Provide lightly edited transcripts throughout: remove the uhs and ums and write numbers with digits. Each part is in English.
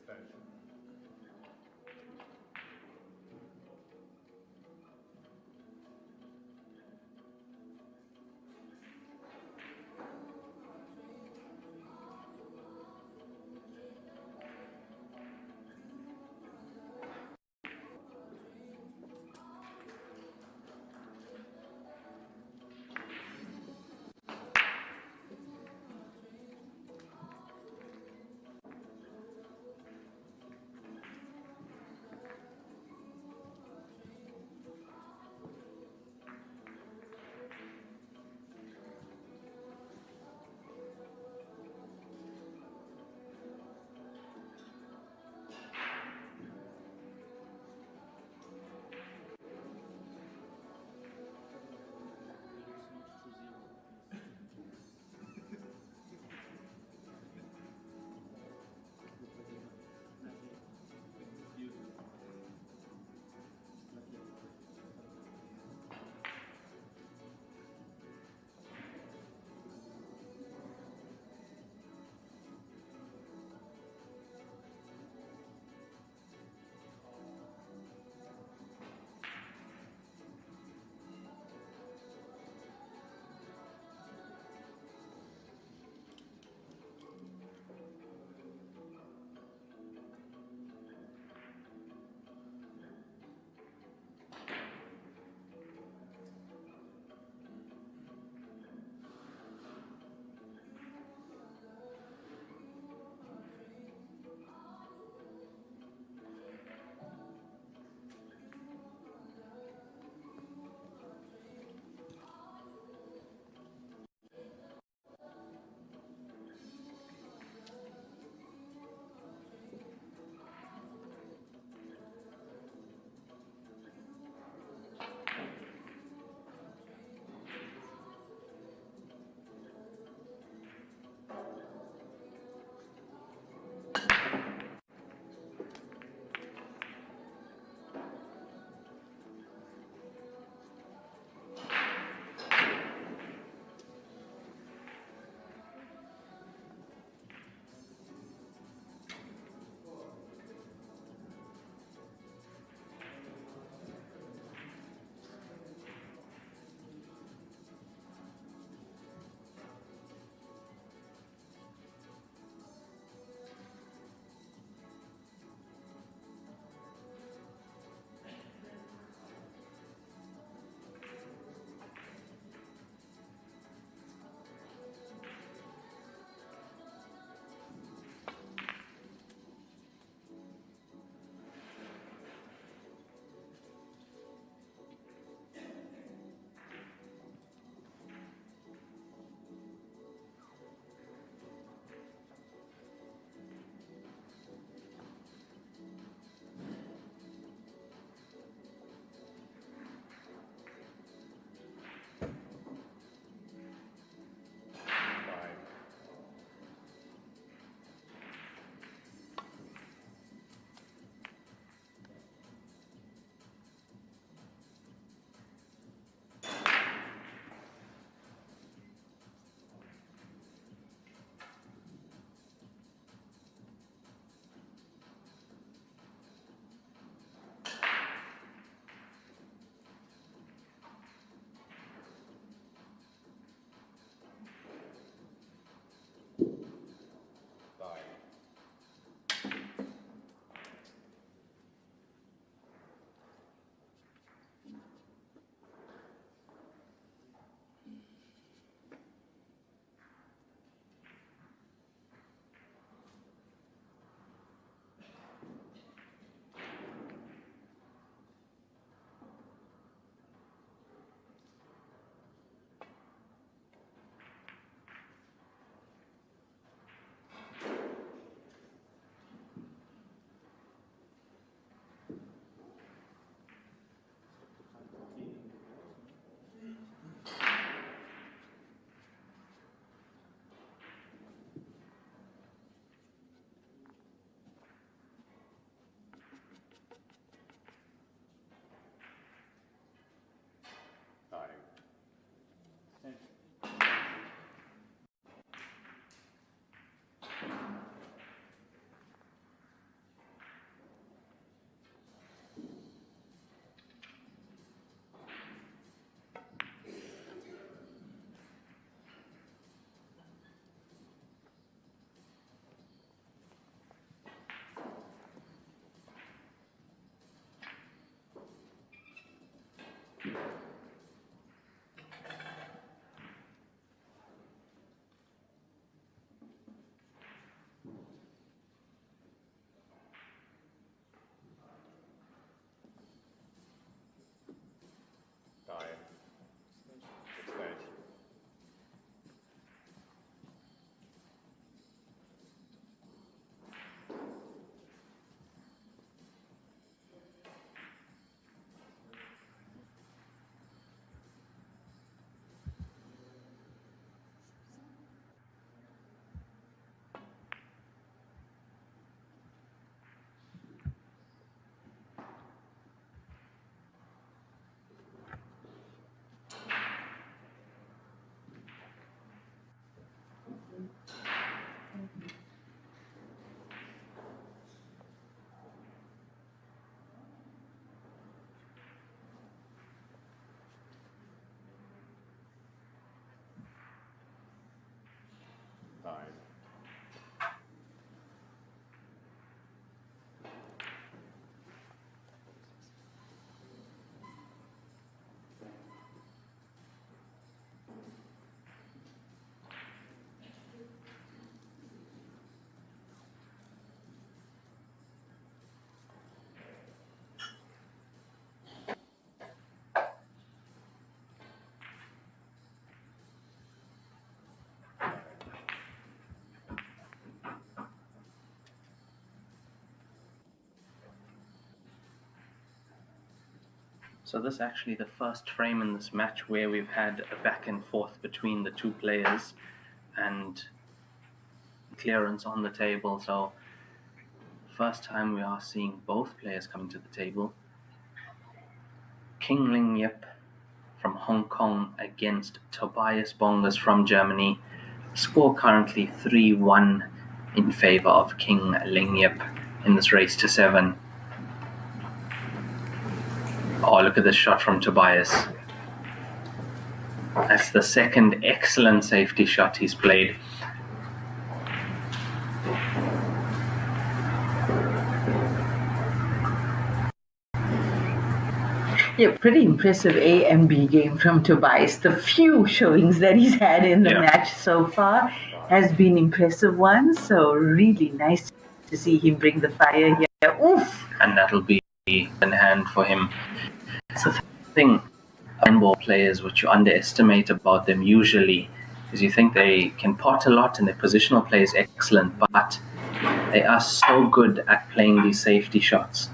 extension. So this is actually the first frame in this match where we've had a back and forth between the two players and clearance on the table. So first time we are seeing both players coming to the table. King Ling from Hong Kong against TOBIAS BONGERS from Germany. Score currently 3-1 in favor of King Ling in this race to 7. Oh, look at this shot from TOBIAS. That's the second excellent safety shot he's played. Yeah, pretty impressive A and B game from TOBIAS. The few showings that he's had in the match so far has been impressive ones. So really nice to see him bring the fire here. Oof! And that'll be in hand for him. That's the thing handball players, which you underestimate about them usually, is you think they can pot a lot and their positional play is excellent, but they are so good at playing these safety shots.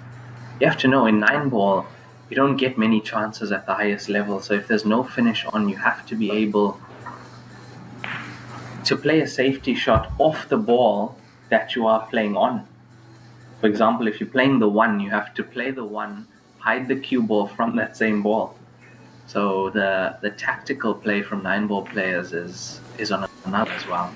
You have to know, in 9-ball, you don't get many chances at the highest level, so if there's no finish on, you have to be able to play a safety shot off the ball that you are playing on. For example, if you're playing the 1, you have to play the 1, hide the cue ball from that same ball. So the tactical play from 9-ball players is on another as well.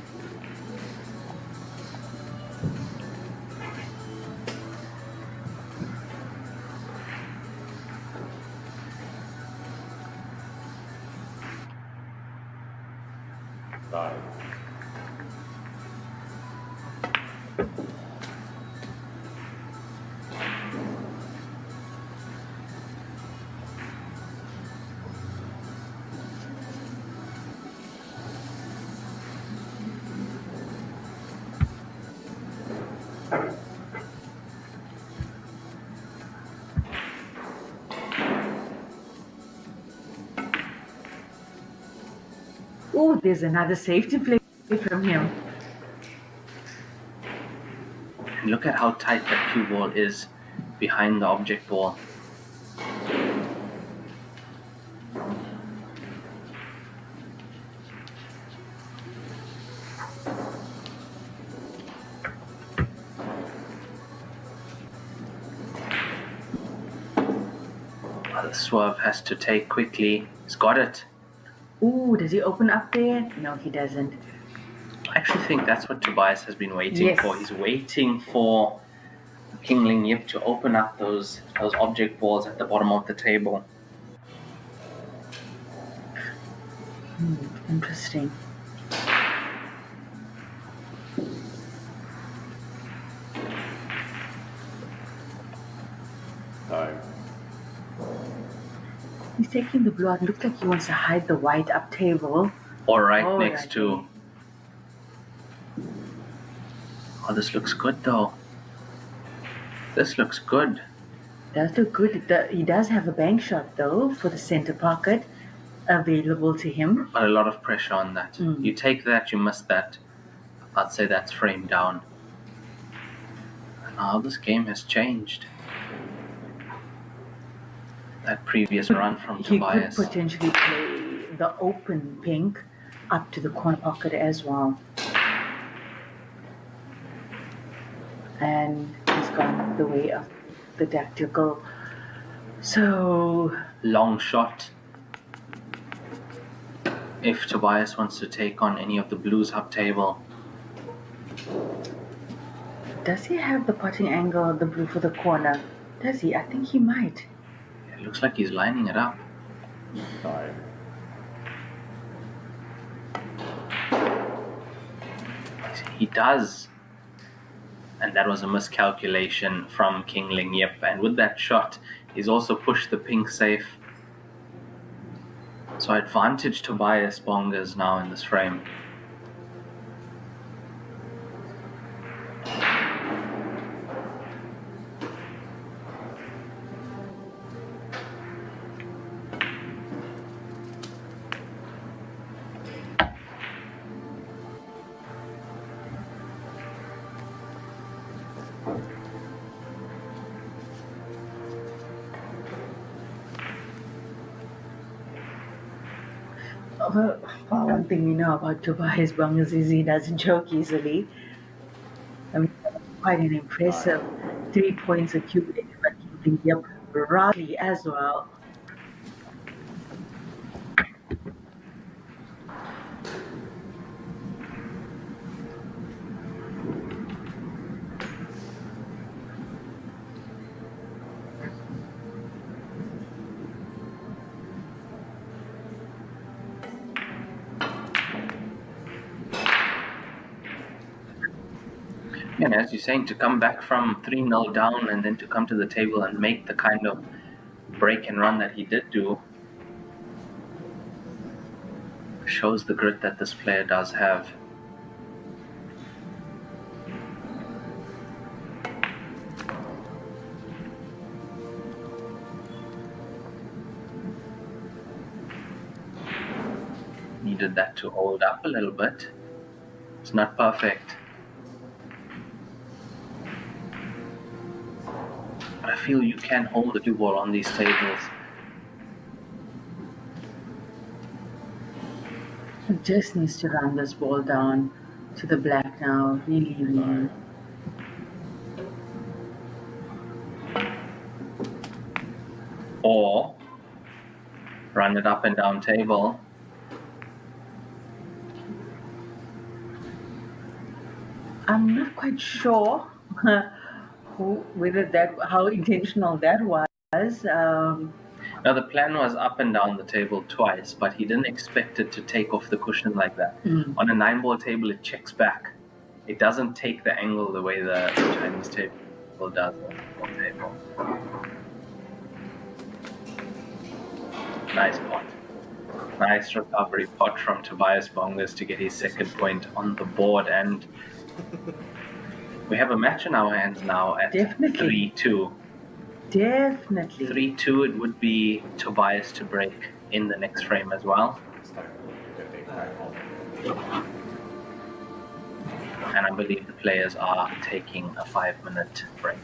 Oh, there's another safety play from him. Look at how tight that cue ball is behind the object ball. The swerve has to take quickly. He's got it. Ooh, does he open up there? No, he doesn't. I actually think that's what TOBIAS has been waiting for. He's waiting for King Ling to open up those object balls at the bottom of the table. Interesting. He's taking the blue out. Looks like he wants to hide the white up table. Or right next to. Oh, this looks good though. This looks good. Does look good. He does have a bank shot though for the center pocket available to him. But a lot of pressure on that. You take that, you miss that. I'd say that's framed down. Now this game has changed. That previous run from TOBIAS. He could potentially play the open pink up to the corner pocket as well. And he's gone the way of the tactical. So long shot. If TOBIAS wants to take on any of the blues up table. Does he have the potting angle, the blue for the corner? Does he? I think he might. It looks like he's lining it up. He does. And that was a miscalculation from King Ling. Yep, and with that shot, he's also pushed the pink safe. So advantage Tobias Bongers now in this frame. Well, one thing we know about Tobias Bongers is he doesn't choke easily. I mean, quite an impressive 3 points accumulated by keeping up roughly as well. And as you're saying, to come back from 3-0 down and then to come to the table and make the kind of break and run that he did do shows the grit that this player does have. Needed that to hold up a little bit. It's not perfect. But I feel you can hold the cue ball on these tables. He just needs to run this ball down to the black now. Really, really. Or run it up and down table. I'm not quite sure how intentional that was. Now the plan was up and down the table twice, but he didn't expect it to take off the cushion like that. On a 9-ball table, it checks back. It doesn't take the angle the way the Chinese table does on the 9-ball table. Nice pot. Nice recovery pot from Tobias Bongers to get his second point on the board, and we have a match in our hands now at 3-2. Definitely. 3-2, it would be Tobias to break in the next frame as well. And I believe the players are taking a 5-minute break.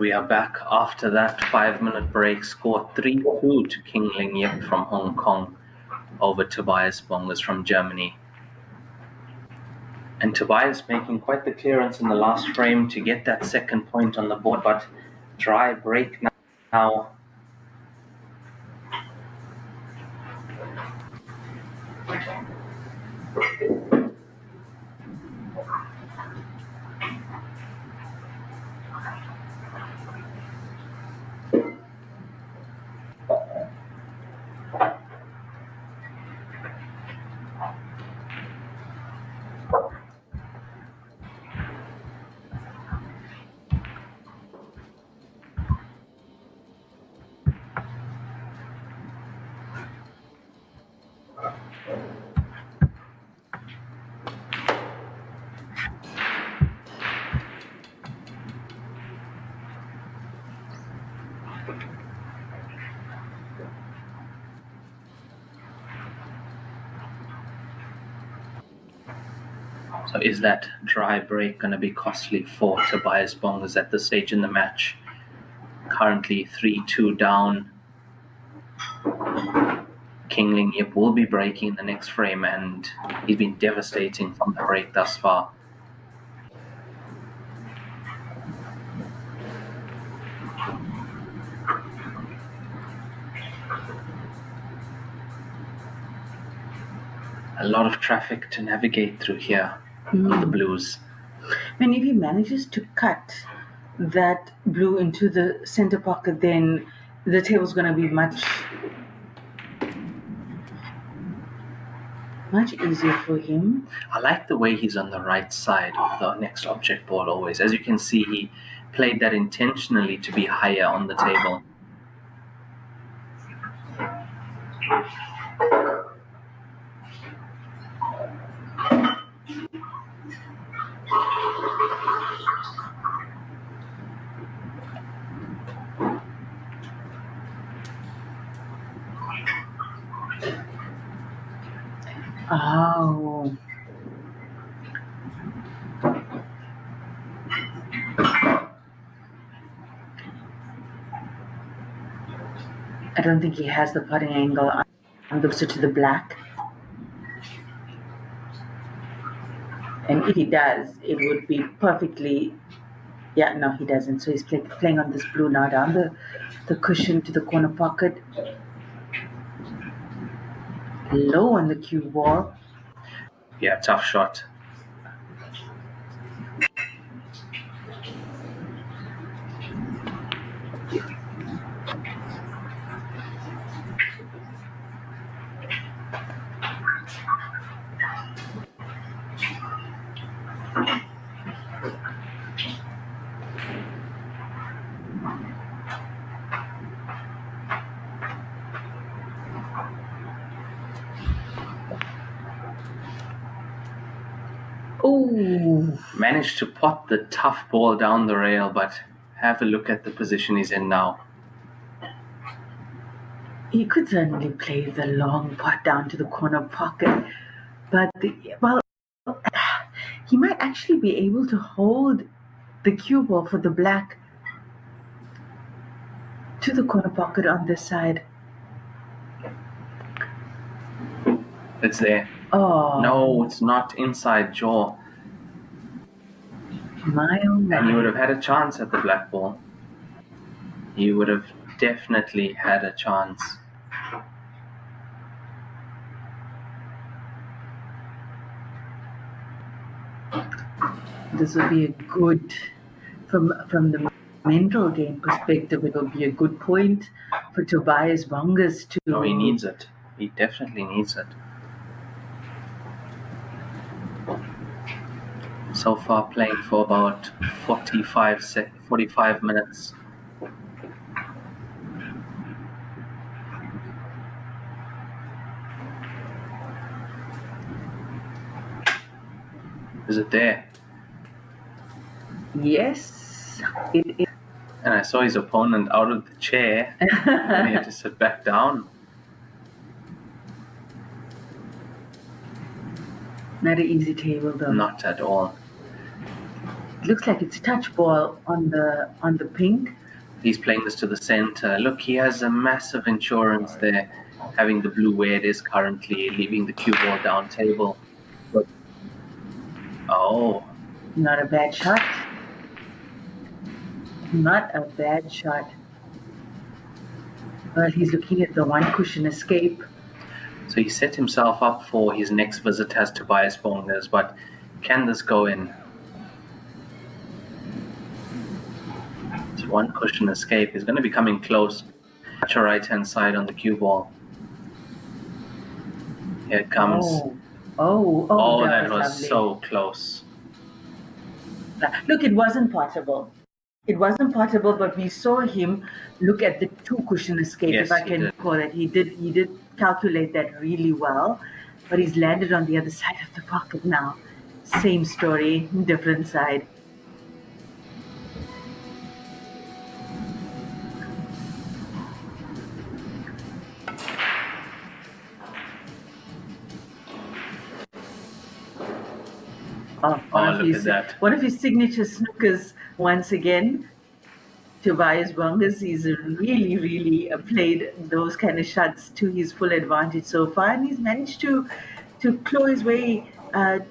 We are back after that 5-minute break. Score 3-2 to King Ling Yip from Hong Kong over TOBIAS Bongers from Germany. And TOBIAS making quite the clearance in the last frame to get that second point on the board, but dry break now. So is that dry break going to be costly for TOBIAS Bongers at this stage in the match? Currently 3-2 down. King Ling Yip will be breaking in the next frame, and he's been devastating from the break thus far. A lot of traffic to navigate through here with the blues. And if he manages to cut that blue into the center pocket, then the table's going to be much easier for him. I like the way he's on the right side of the next object board always. As you can see, he played that intentionally to be higher on the table. Oh. I don't think he has the putting angle on closer to the black. And if he does, it would be perfectly... Yeah, no, he doesn't. So he's playing on this blue now, down the cushion to the corner pocket. Low on the cue ball. Yeah, tough shot. Oh, managed to pot the tough ball down the rail, but have a look at the position he's in now. He could certainly play the long pot down to the corner pocket, but he might actually be able to hold the cue ball for the black to the corner pocket on this side. It's there. Oh. No, it's not inside jaw. My oh my. And he would have had a chance at the black ball. He would have definitely had a chance. This will be a good, from the mental game perspective, it will be a good point for TOBIAS Bongers to... No, he needs it. He definitely needs it. So far playing for about 45 minutes. Is it there? Yes, it is. And I saw his opponent out of the chair and he had to sit back down. Not an easy table though. Not at all. It looks like it's touch ball on the pink. He's playing this to the center. Look, he has a massive insurance there, having the blue where it is currently, leaving the cue ball down table. But, oh. Not a bad shot. Not a bad shot. Well, he's looking at the one cushion escape. So he set himself up for his next visit as TOBIAS BONGERS, but can this go in? It's one cushion escape. He's going to be coming close. Touch your right-hand side on the cue ball. Here it comes. Oh, that was lovely. so close. Look, it wasn't potable. It wasn't potable, but we saw him look at the two cushion escape. Yes, if I can call it, he did calculate that really well. But he's landed on the other side of the pocket now. Same story, different side. Look at that. One of his signature snookers once again. TOBIAS BONGERS, he's really, really played those kind of shots to his full advantage so far, and he's managed to claw his way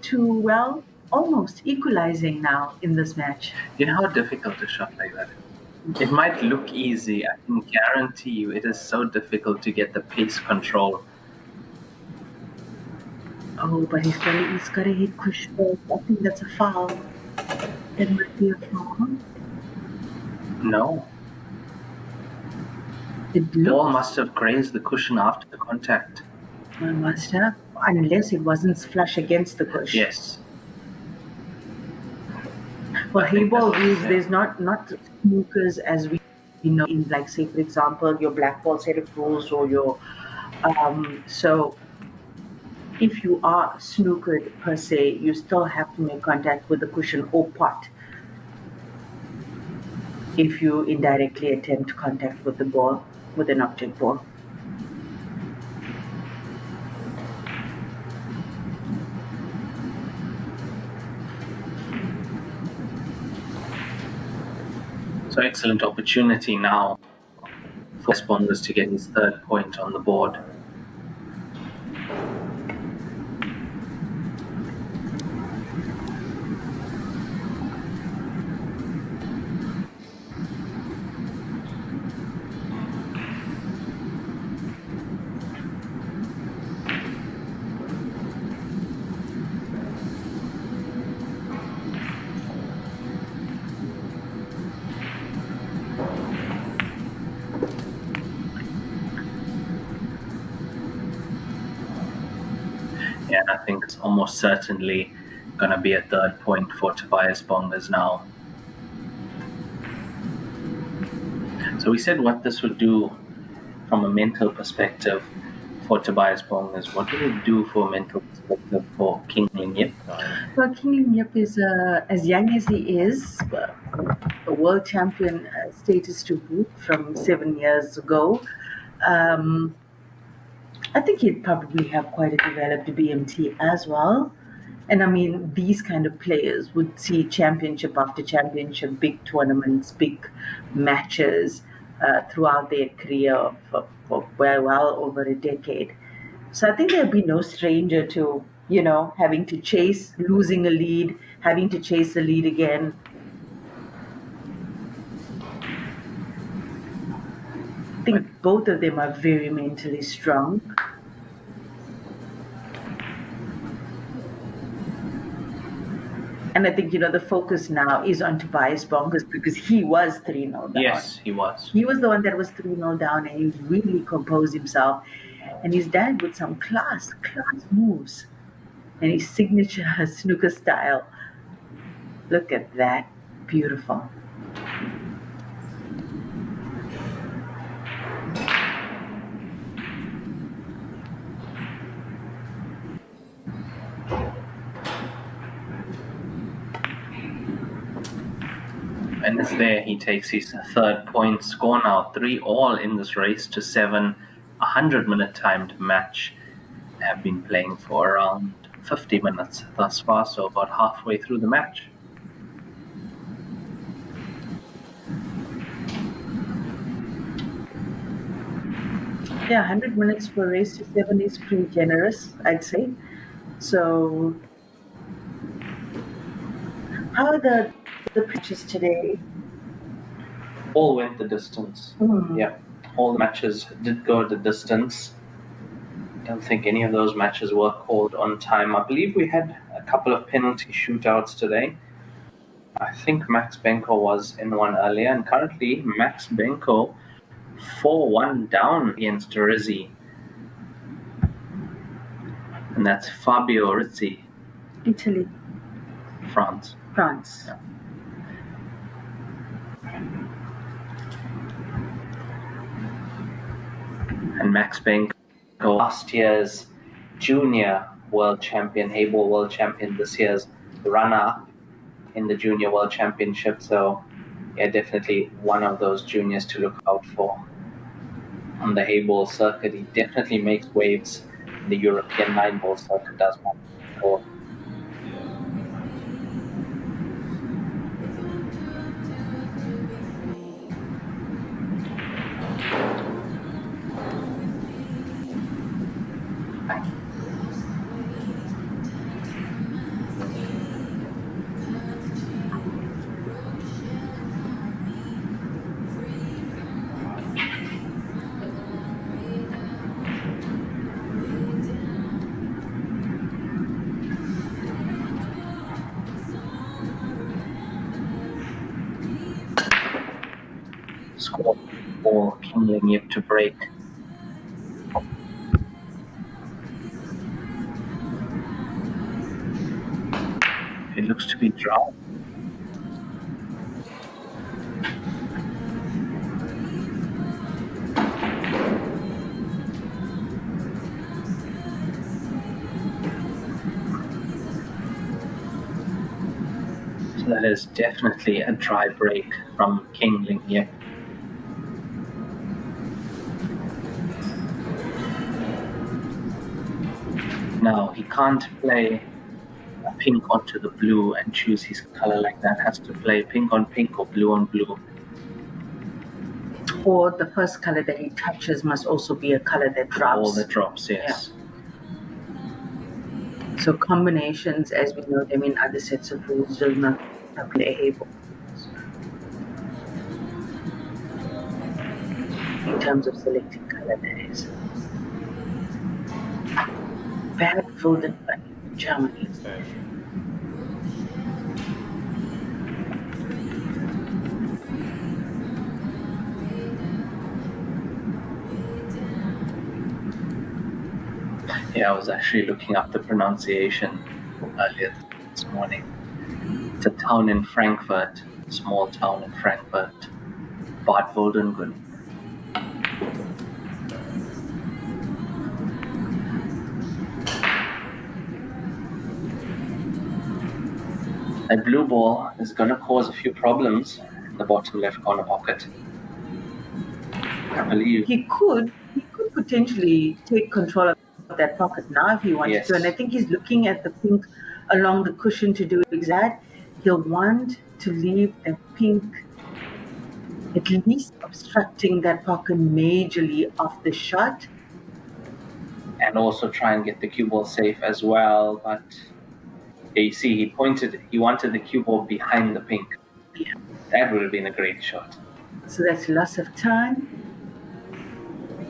to, well, almost equalizing now in this match. You know how difficult a shot like that is? It might look easy. I can guarantee you it is so difficult to get the pace control. Oh, but he's got to hit cushion. I think that's a foul. That might be a foul. No. The ball must have grazed the cushion after the contact. Well, must have, unless it wasn't flush against the cushion. Yes. For handball rules, there's not snookers as we know in, like, say, for example, your black ball set of rules or your so if you are snookered per se, you still have to make contact with the cushion or pot if you indirectly attempt contact with the ball, with an object ball. So excellent opportunity now for BONGERS to get his third point on the board. Yeah, I think it's almost certainly going to be a third point for TOBIAS BONGERS now. So we said what this would do from a mental perspective for TOBIAS BONGERS. What would it do for a mental perspective for King Ling Yip? Well, King Ling Yip is, as young as he is, a world champion status to boot from 7 years ago. I think he'd probably have quite a developed BMT as well. And I mean, these kind of players would see championship after championship, big tournaments, big matches throughout their career for well over a decade. So I think there'll be no stranger to, having to chase, losing a lead, having to chase a lead again. I think both of them are very mentally strong. And I think, the focus now is on TOBIAS BONGERS because he was 3-0 down. Yes, he was. He was the one that was 3-0 down, and he really composed himself. And he's done it with some class moves. And his signature snooker style. Look at that. Beautiful. And it's there, he takes his third point. Score now 3-all in this race to 7. 100-minute timed match. They have been playing for around 50 minutes thus far, so about halfway through the match. Yeah, 100 minutes per race to 7 is pretty generous, I'd say. So, how are the pitches today? All went the distance. Yeah, all the matches did go the distance. I don't think any of those matches were called on time. I believe we had a couple of penalty shootouts today. I think Max Benko was in one earlier, and currently Max Benko 4-1 down against Rizzi. And that's Fabio Rizzi. Italy. France. France. Yeah. And Max Benko, last year's junior world champion, Hayball world champion, this year's runner-up in the junior world championship. So, yeah, definitely one of those juniors to look out for on the Hayball circuit. He definitely makes waves in the European 9-ball circuit, does Max Benko. Score for Ling yet to break. It looks to be drawn. So that is definitely a dry break from King Ling Yip. Now, he can't play a pink onto the blue and choose his color like that. Has to play pink on pink or blue on blue. Or the first color that he touches must also be a color that drops. All the drops, yes. Yeah. So combinations, as we know them in other sets of rules, do not play able. In terms of selecting color, that is. Bad voted by Germany. Yeah, I was actually looking up the pronunciation earlier this morning. It's a town in Frankfurt, a small town in Frankfurt, Bad Woldengun. That blue ball is going to cause a few problems in the bottom left corner pocket. I believe he could potentially take control of that pocket now if he wanted to, and I think he's looking at the pink along the cushion to do exact. He'll want to leave the pink at least obstructing that pocket majorly off the shot, and also try and get the cue ball safe as well. But you see, he wanted the cue ball behind the pink. Yeah. That would have been a great shot. So that's loss of time.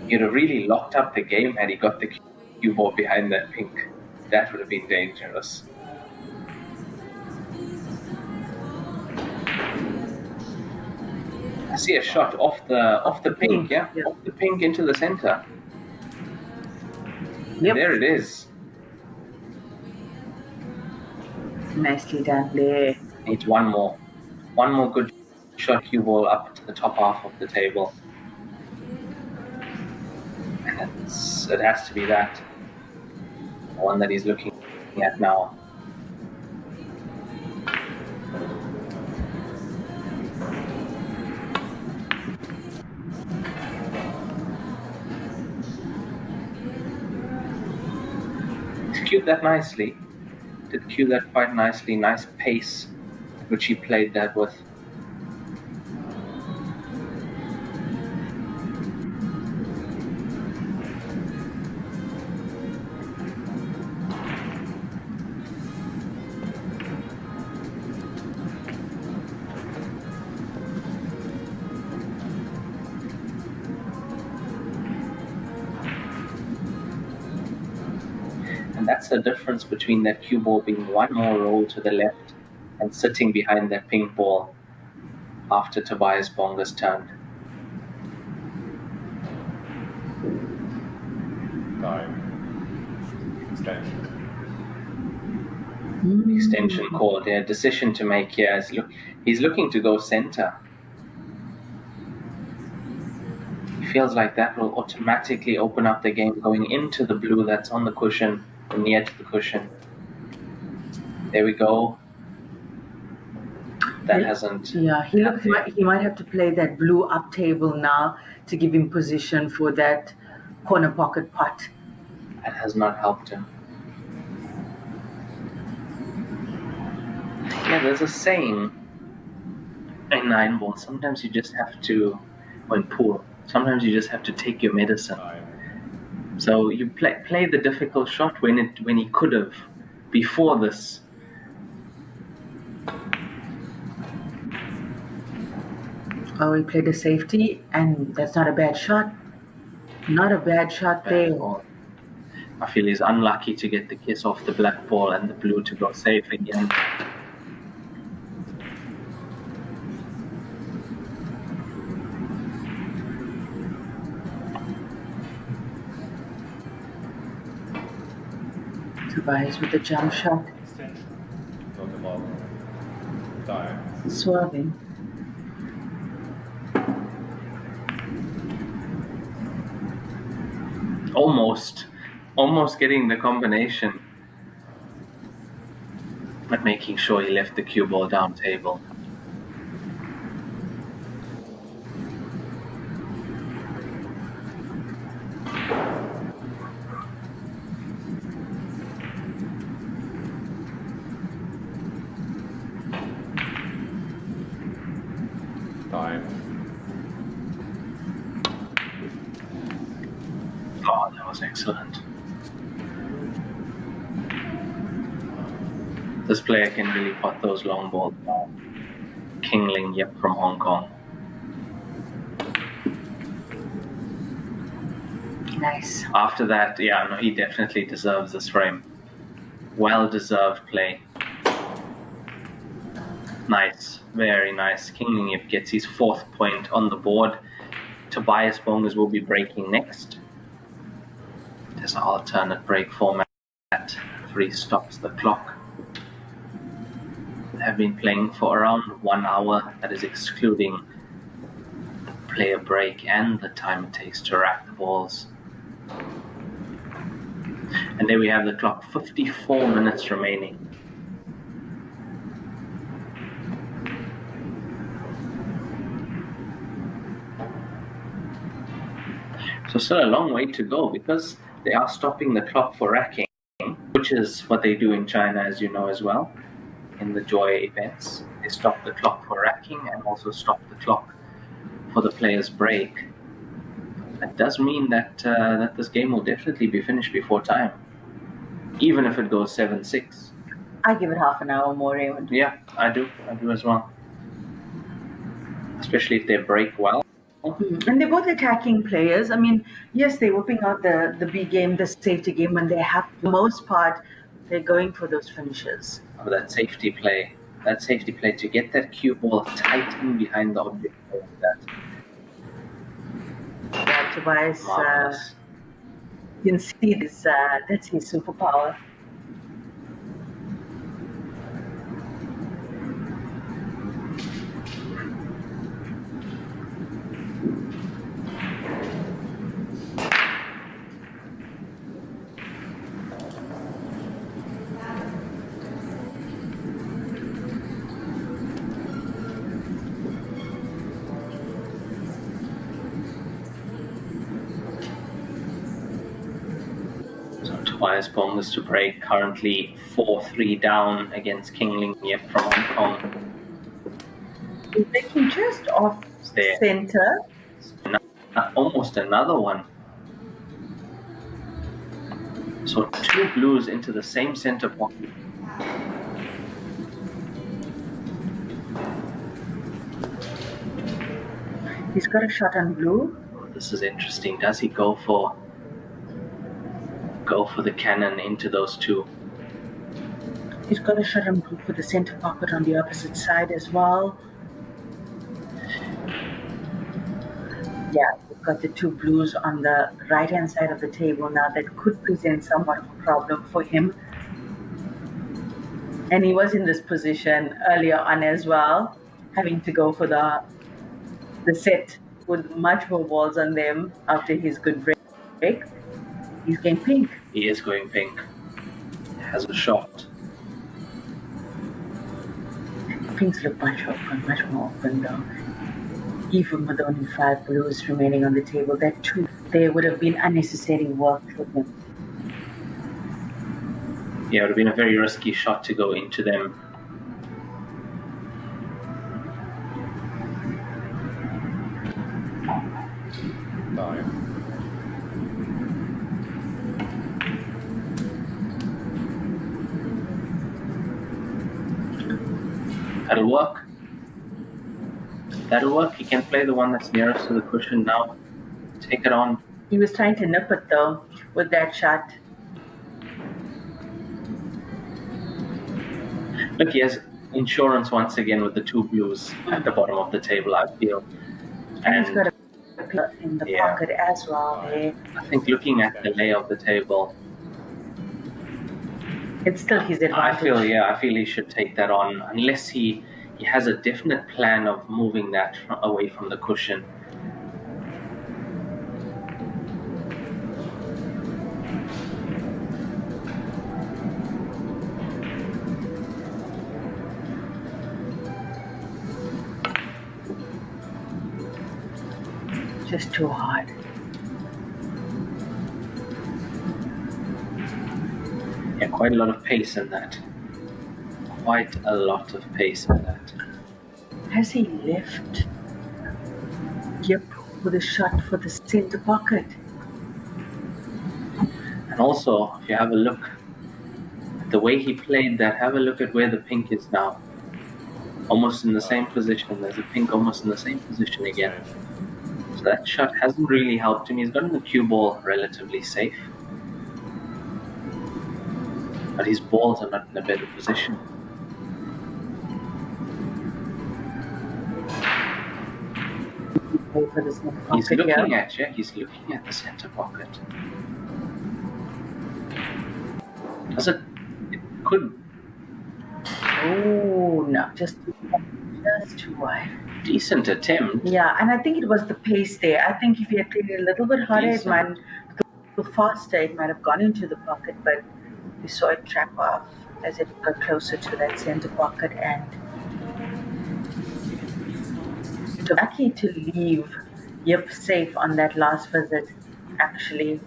You'd have really locked up the game had he got the cue ball behind that pink. That would have been dangerous. I see a shot off the pink, yeah? Off the pink into the center. Yep. There it is. Nicely done there. Needs one more good shot cue ball up to the top half of the table. And it has to be that. The one that he's looking at now. Cued that nicely. Did cue that quite nicely. Nice pace, which he played that with. That's the difference between that cue ball being one more roll to the left and sitting behind that pink ball after Tobias Bonger's turn. Extension called. A decision to make here. He's looking to go center. He feels like that will automatically open up the game, going into the blue that's on the cushion, near to the cushion. There we go. That hasn't. Yeah, he looks like he might have to play that blue up table now to give him position for that corner pocket pot. That has not helped him. Yeah, there's a saying in 9-ball, sometimes you just have to, or in pool, sometimes you just have to take your medicine. So you play the difficult shot when he could have before this. Oh, he played a safety, and that's not a bad shot. Not a bad shot there. I feel he's unlucky to get the kiss off the black ball and the blue to go safe again. Tobias with the jump shot. Swerving. Almost getting the combination, but making sure he left the cue ball down table. Oh, that was excellent. This player can really pot those long balls. Ling from Hong Kong. Nice. After that, yeah, no, he definitely deserves this frame. Well-deserved play. Nice, very nice. Ling gets his 4th point on the board. Tobias Bonger's will be breaking next. There's an alternate break format. 3 stops the clock. They have been playing for around 1 hour. That is excluding the player break and the time it takes to rack the balls. And there we have the clock, 54 minutes remaining. So still a long way to go because they are stopping the clock for racking, which is what they do in China, as you know as well. In the Joy events, they stop the clock for racking and also stop the clock for the player's break. That does mean that that this game will definitely be finished before time, even if it goes 7-6. I give it half an hour more, Raymond. Yeah, I do as well. Especially if they break well. And they're both attacking players. I mean, yes, they're whipping out the B game, the safety game, and they have, for the most part, they're going for those finishes. Oh, that safety play to get that cue ball tight in behind the object. Yeah, Tobias, you can see this, that's his superpower. Tobias Bonger's to break, currently 4-3 down against Ling from Hong Kong. He's breaking just off center. Almost another one. So 2 blues into the same center pocket. He's got a shot on blue. Oh, this is interesting. Does he go for go for the cannon into those two. He's got a shot and move for the center pocket on the opposite side as well. Yeah, we've got the two blues on the right-hand side of the table now that could present somewhat of a problem for him. And he was in this position earlier on as well, having to go for the set with much more balls on them after his good break. He's going pink. He is going pink. Has a shot. Pinks look much more open though. Even with only 5 blues remaining on the table, that too, there would have been unnecessary work for him. Yeah, it would have been a very risky shot to go into them. That'll work. That'll work. He can play the one that's nearest to the cushion now. Take it on. He was trying to nip it though with that shot. Look, he has insurance once again with the 2 blues at the bottom of the table, I feel. And he's got a player in the pocket as well there. I think looking at the lay of the table, it's still his advantage. I feel he should take that on, unless he has a definite plan of moving that away from the cushion. Just too hard. Yeah, quite a lot of pace in that. Quite a lot of pace in that. Has he left? Yep, with a shot for the center pocket. And also, if you have a look at the way he played that, have a look at where the pink is now. Almost in the same position. There's a pink almost in the same position again. So that shot hasn't really helped him. He's gotten the cue ball relatively safe. But his balls are not in a better position. He's looking at you. He's looking at the center pocket. Does it? It could. Oh no! Just too wide. Decent attempt. Yeah, and I think it was the pace there. I think if he had played it a little bit harder, it might have gone faster. It might have gone into the pocket, but we saw it trap off as it got closer to that center pocket, and lucky to leave Yip safe on that last visit, actually.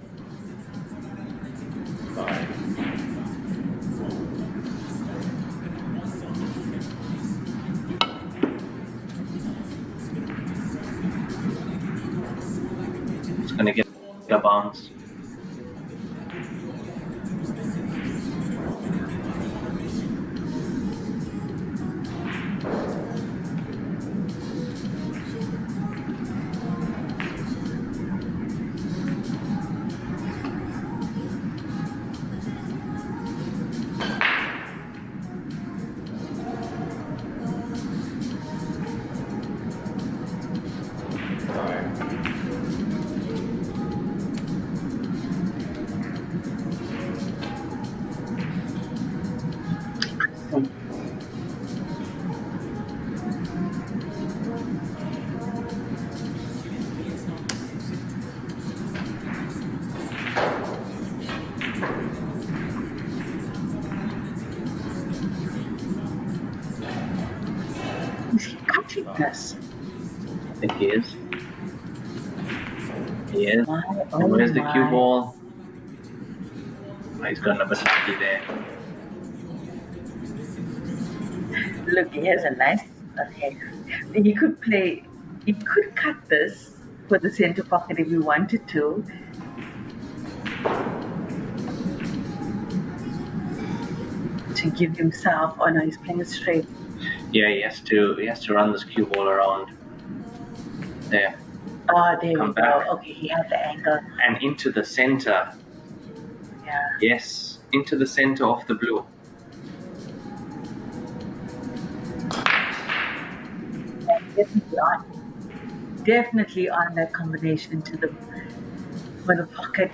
It's going to get a bounce. Is he cutting this? I think he is. He is. Oh, and where's the cue ball? Oh, he's gotten a bit lucky there. Look, he has a nice head. He could play, he could cut this for the center pocket if he wanted to. To give himself, oh no, he's playing it straight. Yeah, he has to run this cue ball around. There. Oh, there Come we back. go. Okay, he had the angle. And into the center. Yeah. Yes, into the center of the blue. Definitely on. Definitely on that combination to the for the pocket.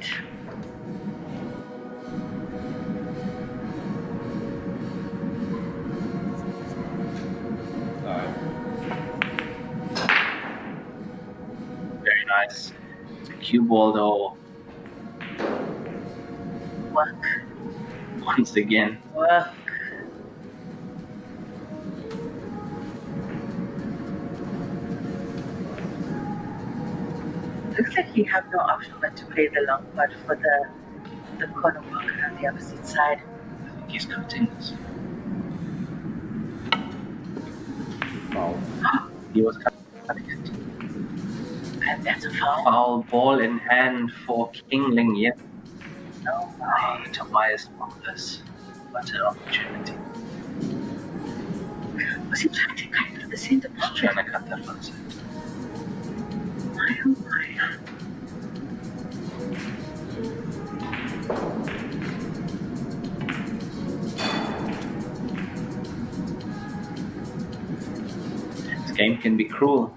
Very nice. Cue ball though. Work. Once again. Work. Looks like you have no option but to play the long putt for the corner marker on the opposite side. I think he's cutting this. Foul. He was cutting it. And that's a foul. Foul, ball in hand for Ling. Yeah. Oh my. Tobias Bongers. What an opportunity. Was he trying to cut it through the center He's pocket? trying to cut that one side. My, oh my. This game can be cruel.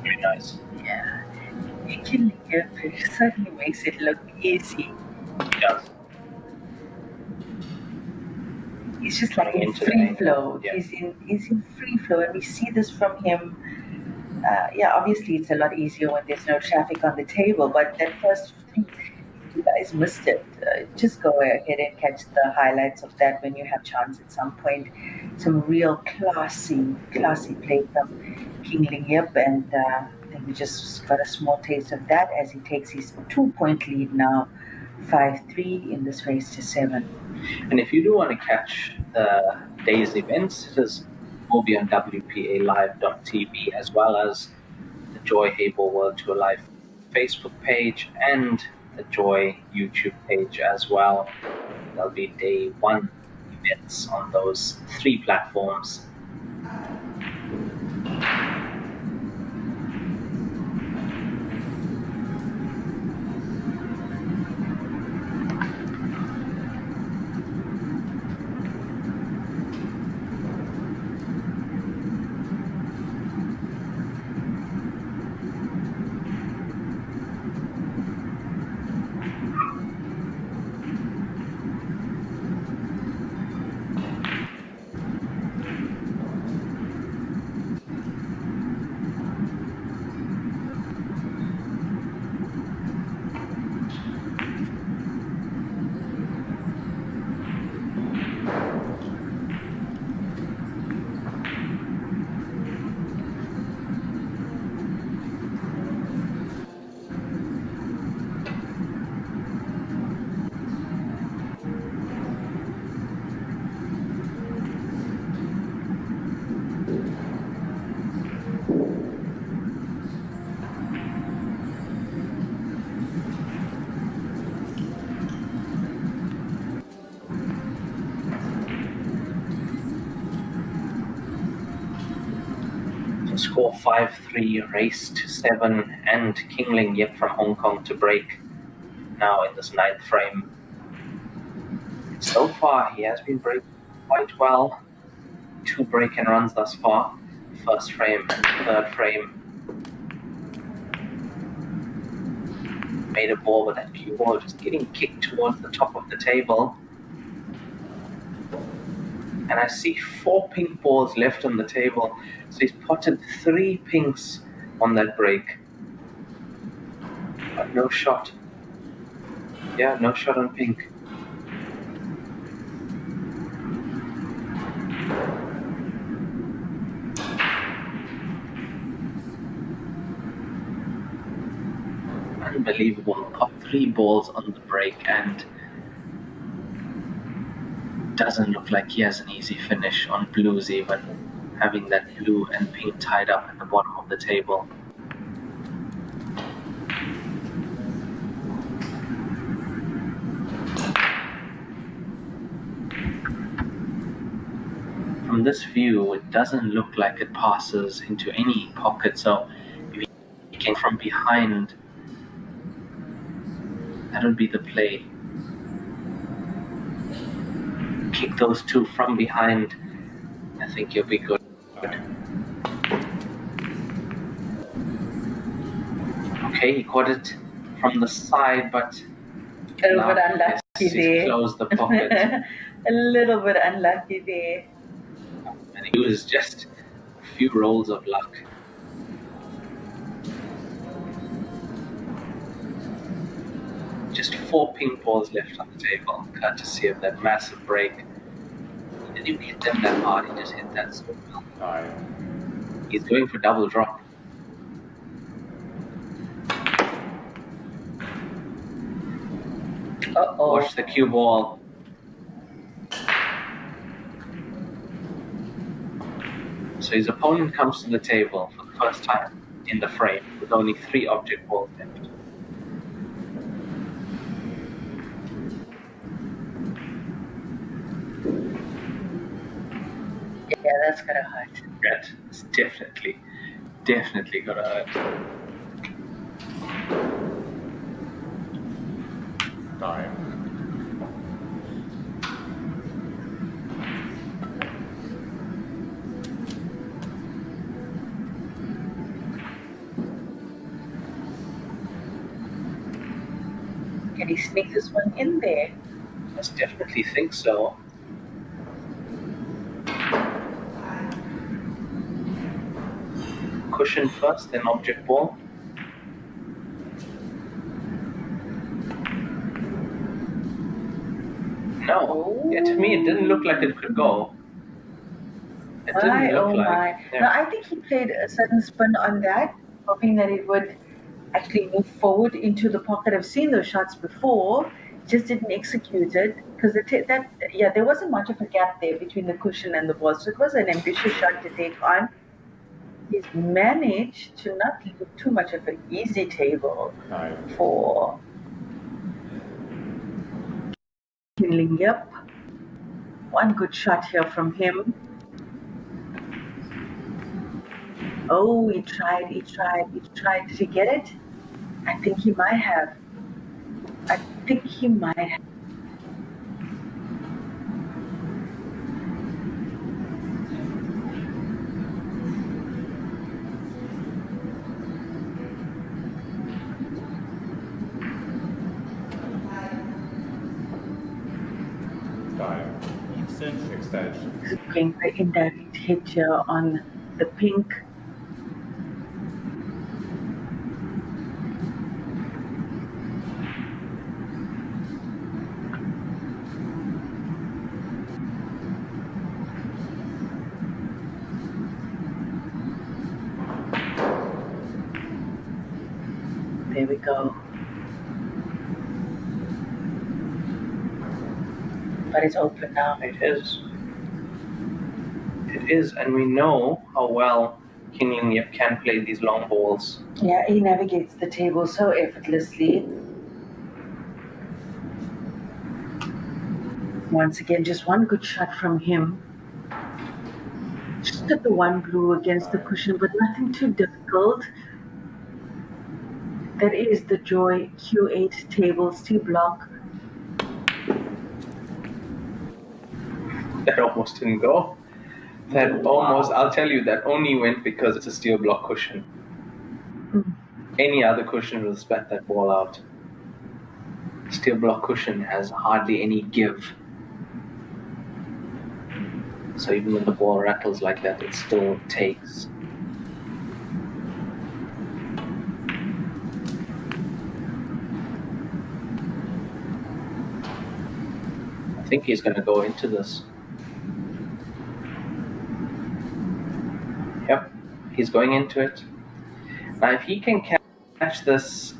Very nice. Yeah. It certainly makes it look easy. He does. He's just like in Into the free angle. flow. Yeah. He's in free flow, and we see this from him. Yeah, obviously it's a lot easier when there's no traffic on the table, but that first three, you guys missed it. Just go ahead and catch the highlights of that when you have chance at some point. Some real classy play from Ling Yip, and I think we just got a small taste of that as he takes his 2-point lead now, 5-3 in this race to 7. And if you do want to catch the day's events, it will be on WPALive.tv as well as the Joy Hable World Tour Live Facebook page and the Joy YouTube page as well. There'll be day 1 events on those 3 platforms. Score 5-3, race to 7, and Ling Yip from Hong Kong to break now in this 9th frame. So far, he has been breaking quite well. 2 break-and runs thus far. First frame and 3rd frame. Made a ball with that cue ball just getting kicked towards the top of the table. And I see 4 pink balls left on the table. So he's potted 3 pinks on that break. But no shot. Yeah, no shot on pink. Unbelievable. Pop 3 balls on the break and doesn't look like he has an easy finish on blues even, having that blue and pink tied up at the bottom of the table. From this view, it doesn't look like it passes into any pocket, so if he came from behind, that would be the play. Kick those two from behind, I think you'll be good. Okay, he caught it from the side, but a little bit unlucky there. Closed the pocket. A little bit unlucky there. And he was just a few rolls of luck. Just 4 pink balls left on the table, courtesy of that massive break. He didn't even hit them that hard, he just hit that so well. He's going for double drop. Uh-oh. Watch the cue ball. So his opponent comes to the table for the first time in the frame with only 3 object balls left. Yeah, that's gonna hurt. That is definitely gonna hurt. Time. Can he sneak this one in there? I definitely think so. Cushion first, then object ball. No. Yeah, to me it didn't look like it could go. It didn't look like. Yeah. No, I think he played a certain spin on that, hoping that it would actually move forward into the pocket. I've seen those shots before, just didn't execute it because there wasn't much of a gap there between the cushion and the ball, so it was an ambitious shot to take on. He's managed to not leave too much of an easy table for Ling. Yep, one good shot here from him. Oh, he tried. Did he get it? I think he might have. Extension. He's going for indirect hit here on the pink. There we go. But it's open now. It is, and we know how well Ling can play these long balls. Yeah, he navigates the table so effortlessly. Once again, just one good shot from him. Just at the one blue against the cushion, but nothing too difficult. That is the Joy Q8 table steel block. That almost didn't go. I'll tell you, that only went because it's a steel block cushion. Any other cushion will spat that ball out. Steel block cushion has hardly any give. So even when the ball rattles like that, it still takes. I think he's going to go into this. Yep, he's going into it. Now if he can catch this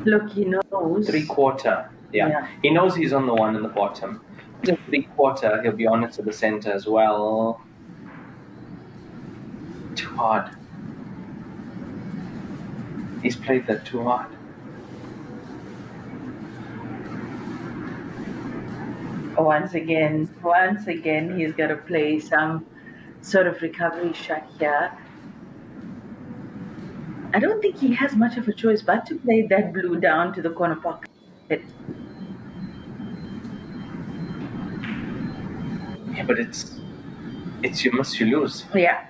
Look, he knows. 3/4. Yeah. He knows he's on the one in the bottom. Just 3/4, he'll be on it to the center as well. Too hard. He's played that too hard. Once again, he's got to play some sort of recovery shot here. I don't think he has much of a choice but to play that blue down to the corner pocket. Yeah, but it's you miss, you lose. Yeah.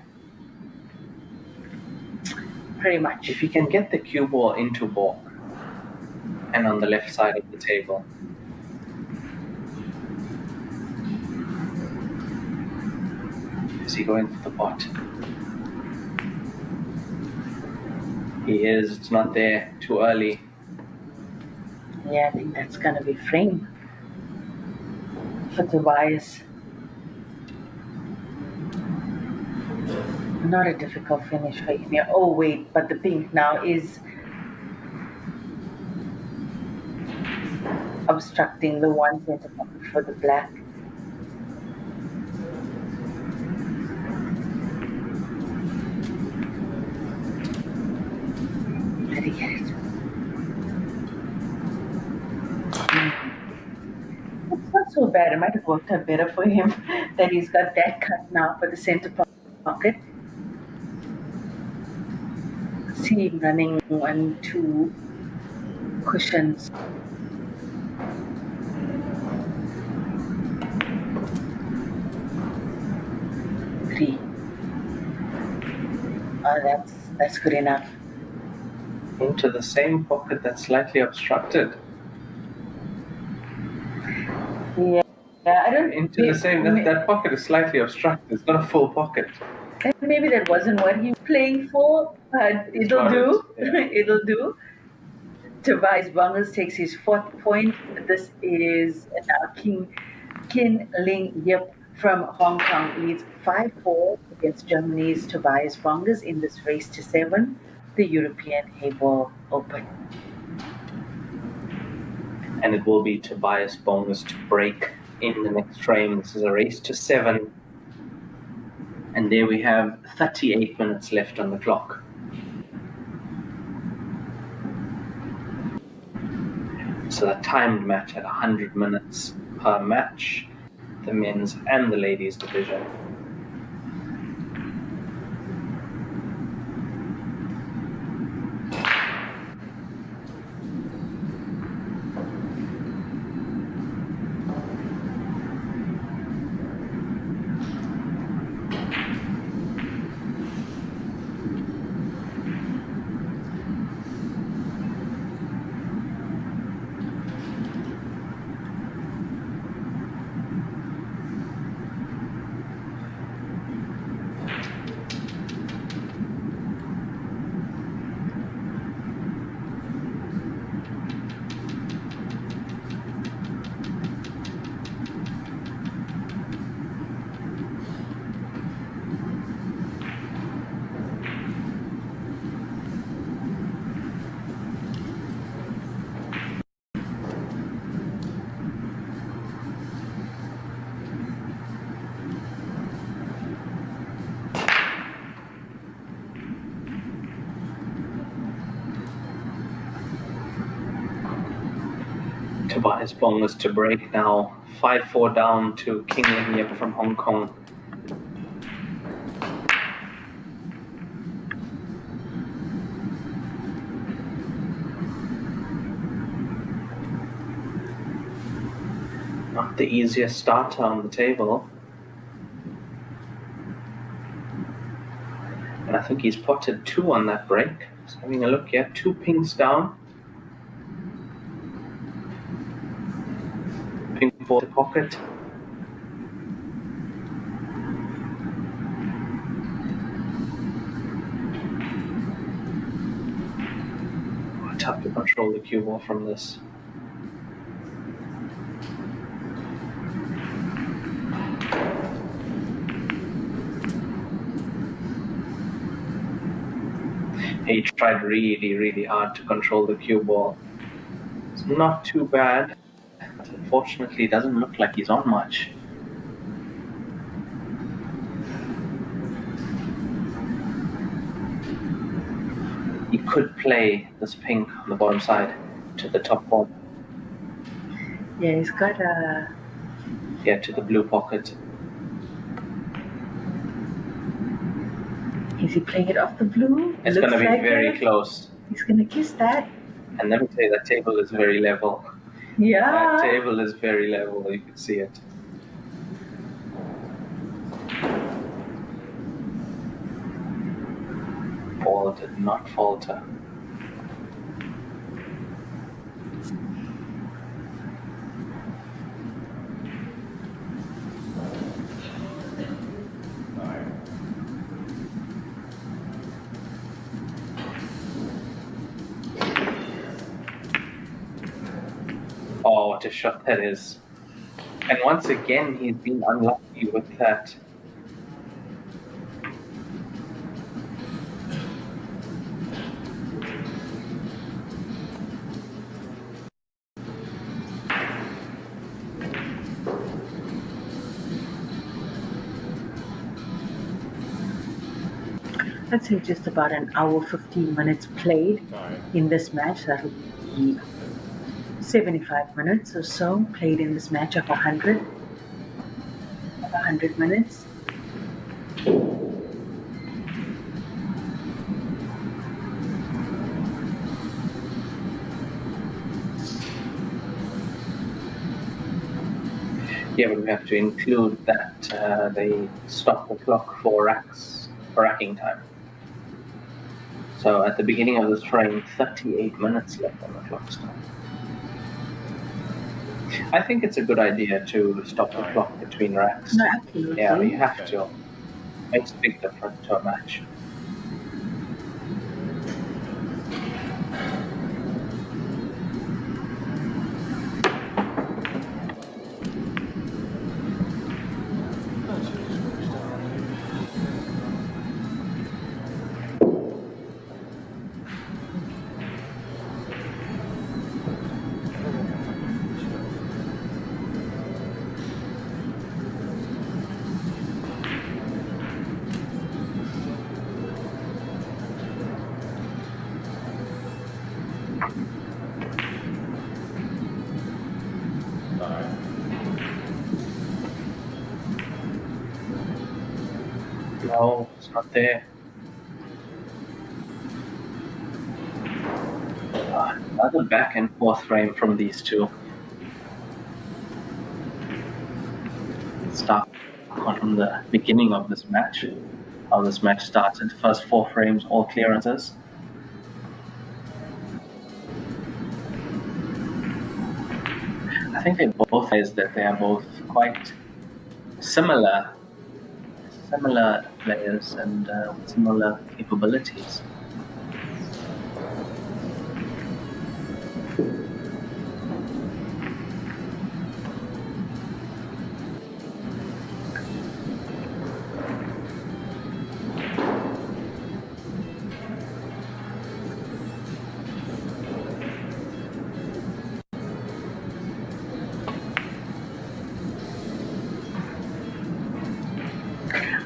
Pretty much. If you can get the cue ball into ball and on the left side of the table. Is he going for the pot? He is. It's not there. Too early. Yeah, I think that's going to be frame for Tobias. Not a difficult finish for him here. Oh, wait, but the pink now is obstructing the one center pocket for the black. Did he get it? It's not so bad. It might have worked out better for him that he's got that cut now for the center pocket. See him running 1, 2 cushions. Three. Oh, that's good enough. Into the same pocket that's slightly obstructed. Yeah, I don't. Into the same. That pocket is slightly obstructed. It's not a full pocket. Maybe that wasn't what he was playing for, but it'll do. Yeah. It'll do. Tobias Bongers takes his 4th point. This is now Kin Ling Yip from Hong Kong leads 5-4 against Germany's Tobias Bongers in this race to 7, the European Hayball Open. And it will be Tobias Bongers to break in the next frame. This is a race to 7. And there we have 38 minutes left on the clock. So a timed match at 100 minutes per match, the men's and the ladies division. Tobias Bongers to break now. 5-4 down to King Ling Yip from Hong Kong. Not the easiest starter on the table. And I think he's potted 2 on that break. Just having a look here, 2 pinks down. Pink for the pocket. Oh, tough to control the cue ball from this. He tried really, really hard to control the cue ball. It's not too bad. Unfortunately, it doesn't look like he's on much. He could play this pink on the bottom side to the top corner. Yeah, he's got a... Yeah, to the blue pocket. Is he playing it off the blue? It's going to be very close. He's going to kiss that. And let me tell you, that table is very level. Yeah. That table is very level. You can see it. Ball did not falter. Oh, what a shot that is. And once again, he's been unlucky with that. I'd say just about an hour, 15 minutes played in this match. That would be 75 minutes or so played in this match of 100 minutes. Yeah, but we have to include that they stop the clock for racking time. So at the beginning of this frame, 38 minutes left on the clock stop. I think it's a good idea to stop the clock between racks. No, absolutely. Yeah, you have to. Makes a big difference to a match. No, it's not there. Another back and forth frame from these two. Start from the beginning of this match. How this match started. First 4 frames, all clearances. I think they both is that they are both quite similar players and with similar capabilities.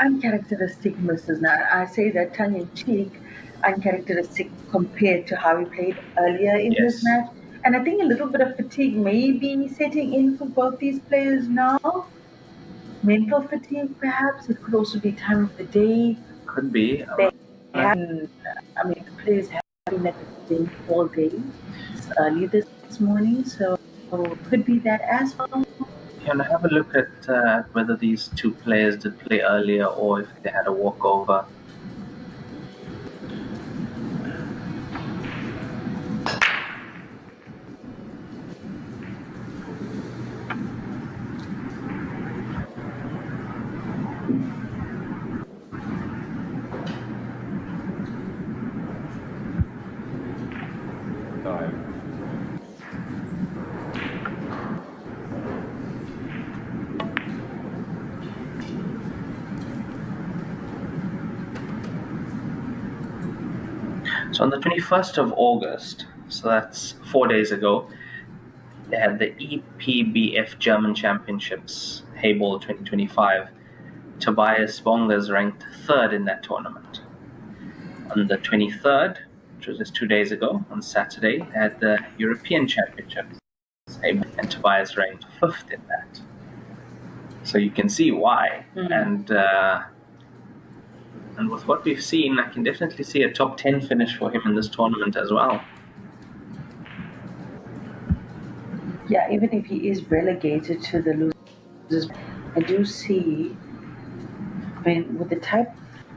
Uncharacteristic misses. Now, I say that tongue-in-cheek, uncharacteristic compared to how we played earlier in this match. And I think a little bit of fatigue may be setting in for both these players now. Mental fatigue, perhaps. It could also be time of the day. Could be. The players have been at the game all day. It's early this morning, so it could be that as well. And have a look at whether these two players did play earlier or if they had a walkover. So on the 21st of August, so that's 4 days ago, they had the EPBF German Championships, Hayball 2025. Tobias Bongers ranked third in that tournament. On the 23rd, which was just 2 days ago, on Saturday, they had the European Championships, and Tobias ranked fifth in that. So you can see why. And with what we've seen, I can definitely see a top 10 finish for him in this tournament as well. Yeah, even if he is relegated to the losers, I do see, I mean, with the type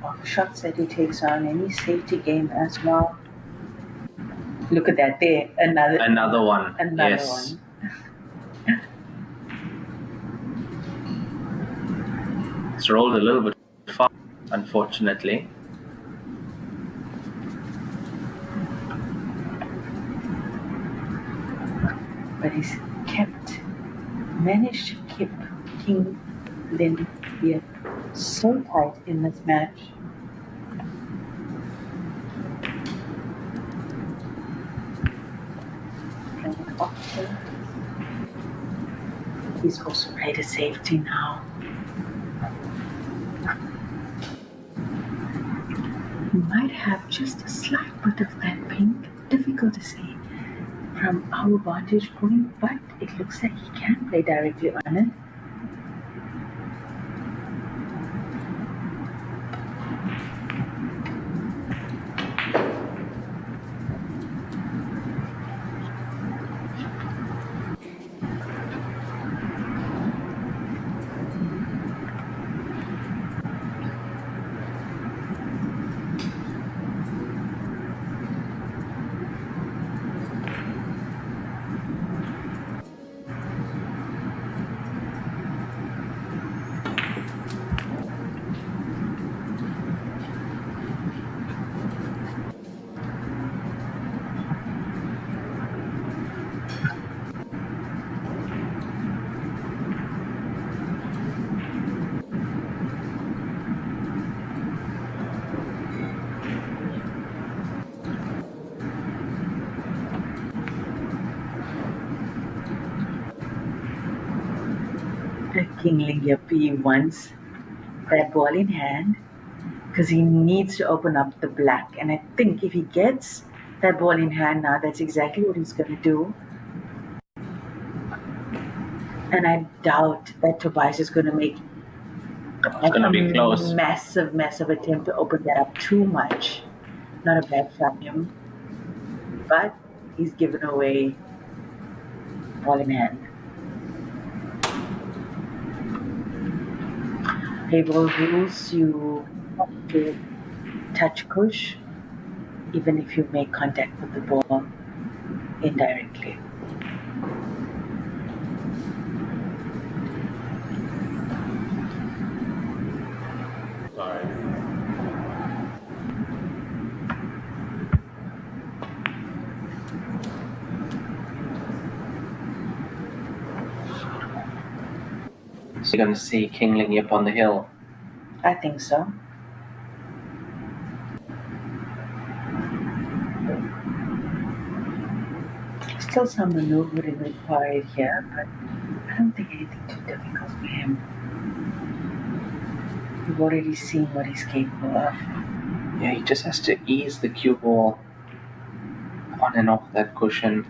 of shots that he takes on, any safety game as well. Look at that there, Another one. Another Yes. one. It's rolled a little bit far, unfortunately. But he's managed to keep King Ling here so tight in this match. He's also played a safety now. He might have just a slight bit of that pink. Difficult to see from our vantage point, but it looks like he can play directly on it. King Ling he wants that ball in hand because he needs to open up the black, and I think if he gets that ball in hand now, that's exactly what he's going to do. And I doubt that Tobias is going to make close. massive attempt to open that up too much. Not a bad shot him, but he's given away ball in hand. Hayball rules, you have to touch push even if you make contact with the ball indirectly. So you're going to see King Ling up on the hill. I think so. Still some maneuvering required here, but I don't think anything too difficult for him. We've already seen what he's capable of. Yeah, he just has to ease the cue ball on and off that cushion.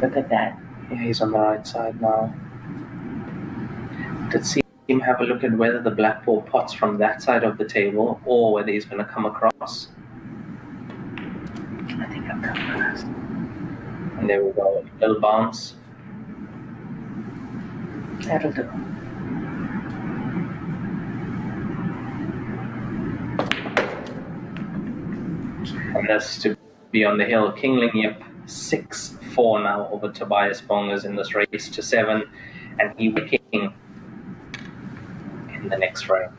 Look at that. Yeah, he's on the right side now. Let's see him have a look at whether the black ball pots from that side of the table or whether he's going to come across. I think I'll come first. And there we go. Little bounce. That'll do. And that's to be on the hill. King Ling Yip 6-4 now over Tobias Bongers in this race to 7, and he will be king in the next frame.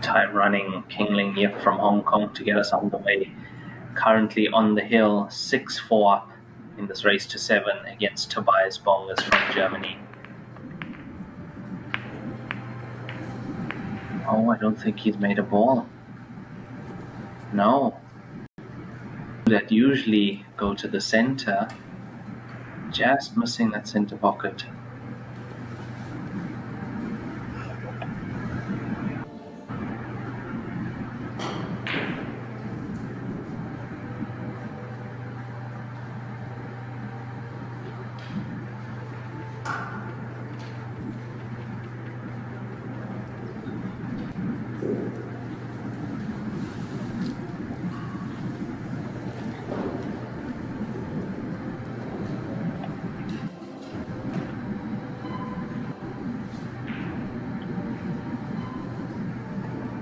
time running King Ling Yip from Hong Kong to get us on the way. Currently on the hill, 6-4 up in this race to 7 against Tobias Bongers from Germany. Oh, I don't think he's made a ball. No. That usually go to the center. Just missing that center pocket.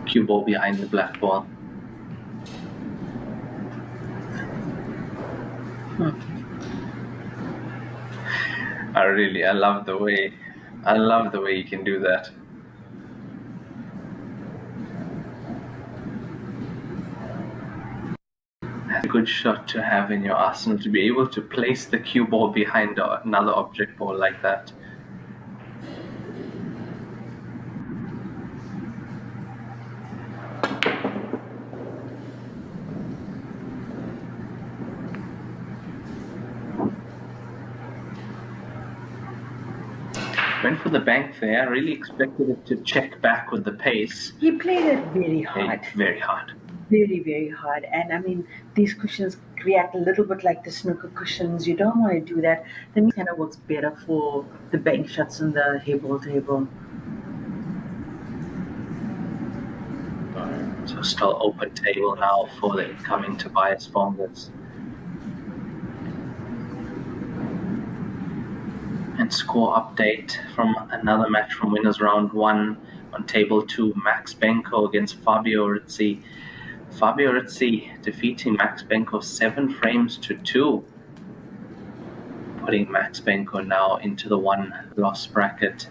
Cue ball behind the black ball. I love the way you can do that. That's a good shot to have in your arsenal, to be able to place the cue ball behind another object ball like that. Went for the bank there. I really expected it to check back with the pace. He played it very hard. Very hard. Very, very hard. And I mean, these cushions react a little bit like the snooker cushions. You don't want to do that. The knee kind of works better for the bank shots on the table. So still open table now for the incoming Tobias Bongers. And score update from another match from winners round 1 on table 2. Max Benko against Fabio Rizzi. Fabio Rizzi defeating Max Benko 7 frames to 2. Putting Max Benko now into the 1-loss bracket.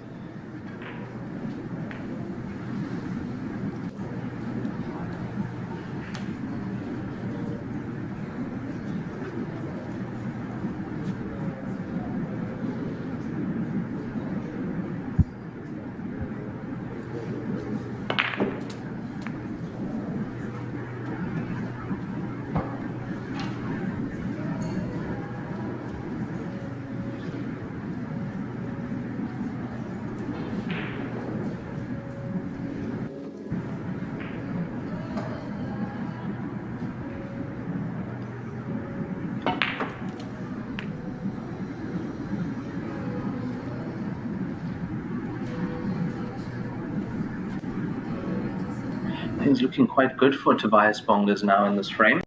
Things looking quite good for Tobias Bongers now in this frame.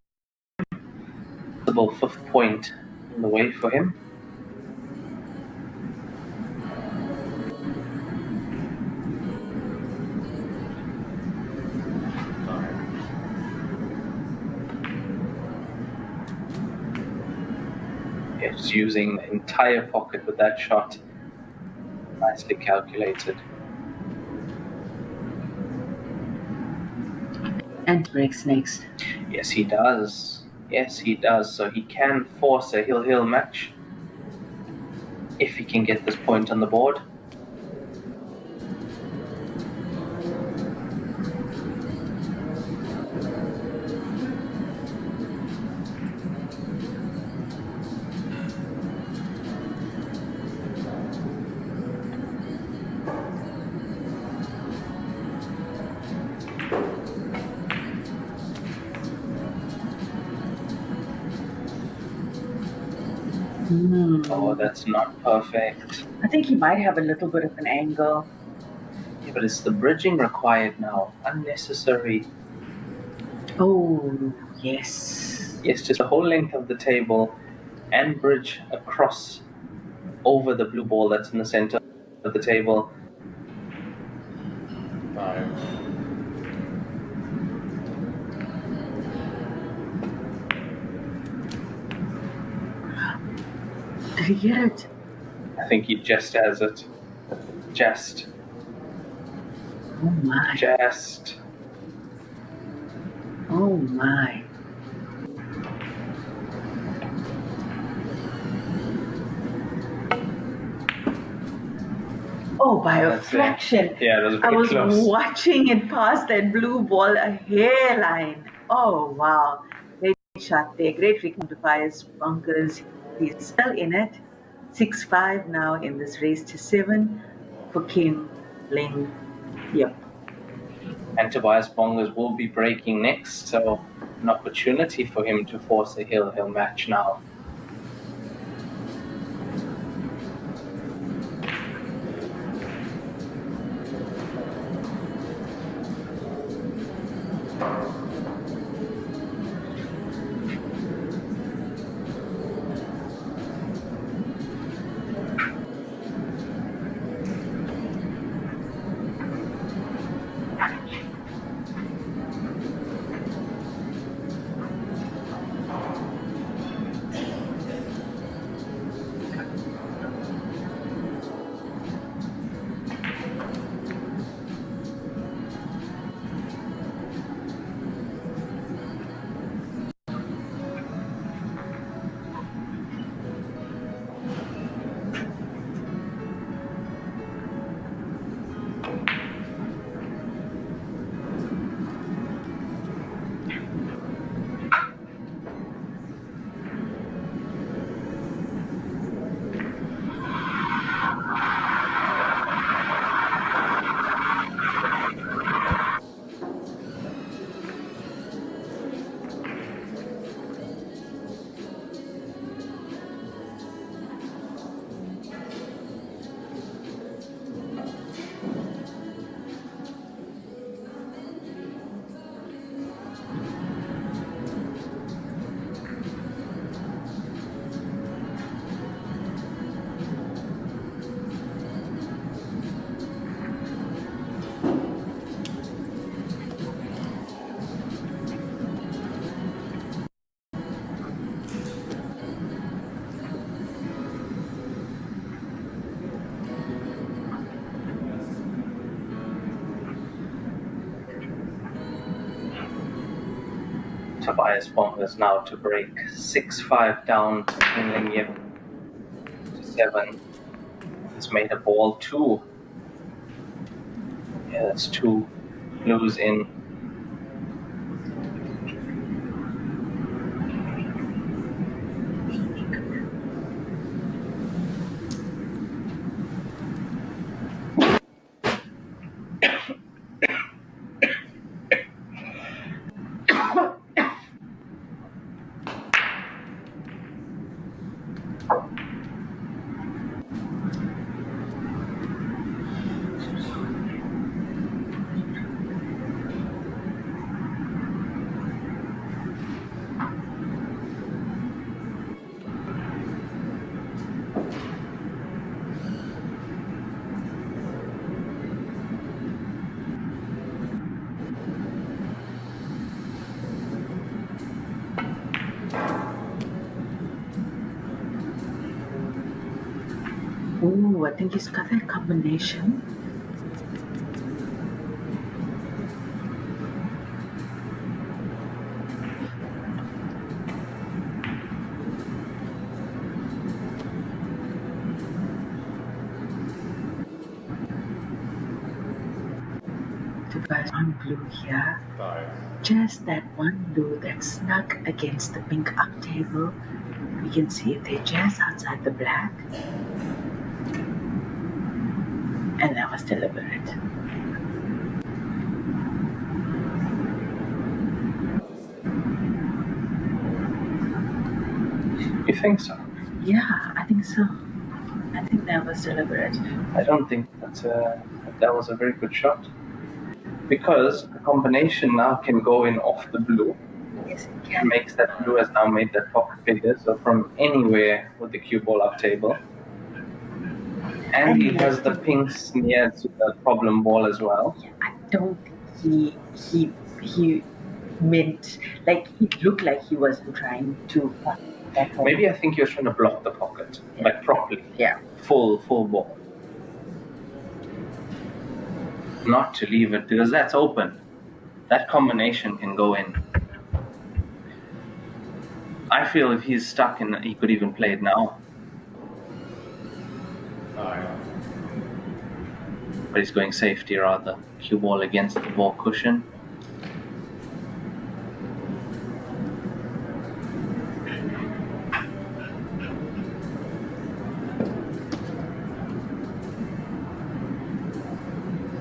Possible 5th point in the way for him. It's using the entire pocket with that shot. Nicely calculated. And breaks next. Yes, he does. So he can force a hill match if he can get this point on the board. Oh, that's not perfect. I think he might have a little bit of an angle. Yeah, but it's the bridging required now. Unnecessary. Oh, yes. Yes, just the whole length of the table and bridge across over the blue ball that's in the center of the table. 5. Did he get it? I think he just has it. Just. Oh my. Just. Oh my. Oh, by a fraction. Yeah, that was I very was close. watching it pass that blue ball, a hairline. Oh, wow. Great shot there. Great rectifiers, bunkers. He's still in it. 6-5 now in this race to 7 for Kim, Ling. Yep. And Tobias Bongers will be breaking next, so an opportunity for him to force a hill match now. Tobias Bongers now to break 6-5 down in Ling to 7. He's made a ball 2. Yeah, that's 2 blues in. Ooh, I think he's got that combination. Tobias one blue here. Just that one blue that's snug against the pink up table. We can see it there just outside the black. And that was deliberate. You think so? Yeah, I think so. I think that was deliberate. I don't think that was a very good shot. Because the combination now can go in off the blue. Yes, it It can. makes that blue has now made that pocket bigger, so from anywhere with the cue ball up table. And he has the pinks near to the problem ball as well. I don't think he meant, like, it looked like he wasn't trying to that one. Maybe I think he was trying to block the pocket, like properly. Yeah. Full ball. Not to leave it, because that's open. That combination can go in. I feel if he's stuck in, he could even play it now. But he's going safety rather. Cue ball against the ball cushion.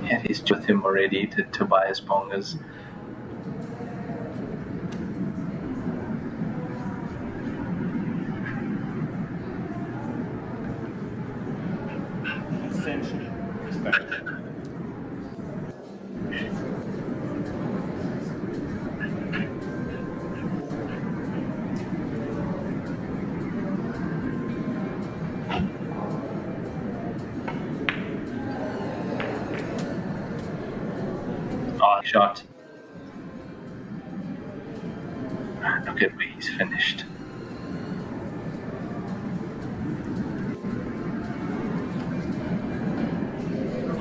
Yeah, he's with him already to Tobias Bongers. Shot. Look at where he's finished.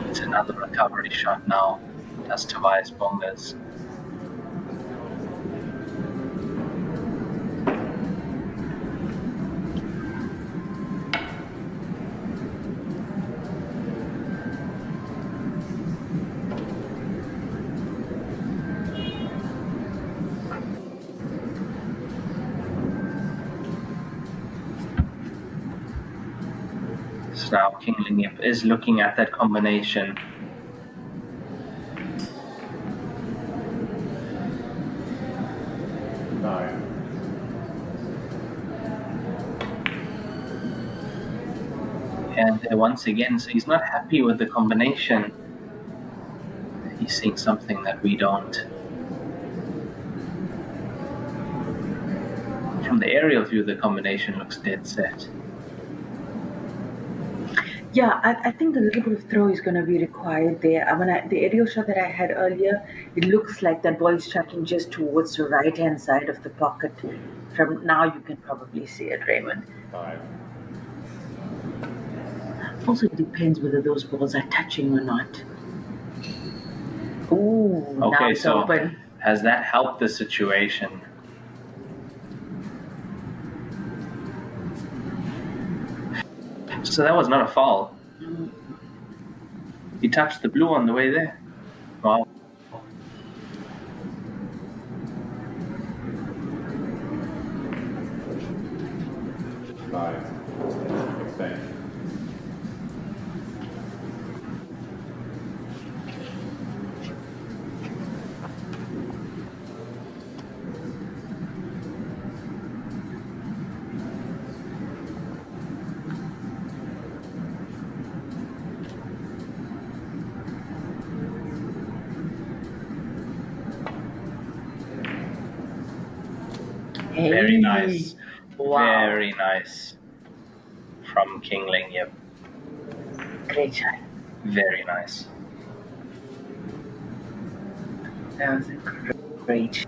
It's another recovery shot now. That's Tobias Bongers. Now King Ling is looking at that combination. And once again, so he's not happy with the combination. He's seeing something that we don't. From the aerial view, the combination looks dead set. Yeah, I think a little bit of throw is going to be required there. The aerial shot that I had earlier, it looks like that ball is tracking just towards the right-hand side of the pocket. From now, you can probably see it, Raymond. Also, it depends whether those balls are touching or not. Ooh, okay, now it's so open. Has that helped the situation? So that was not a foul. He touched the blue on the way there. Wow. Hey. Very nice. Wow. Very nice. From King Ling, yep. Great shot. Very nice. That was a great shot.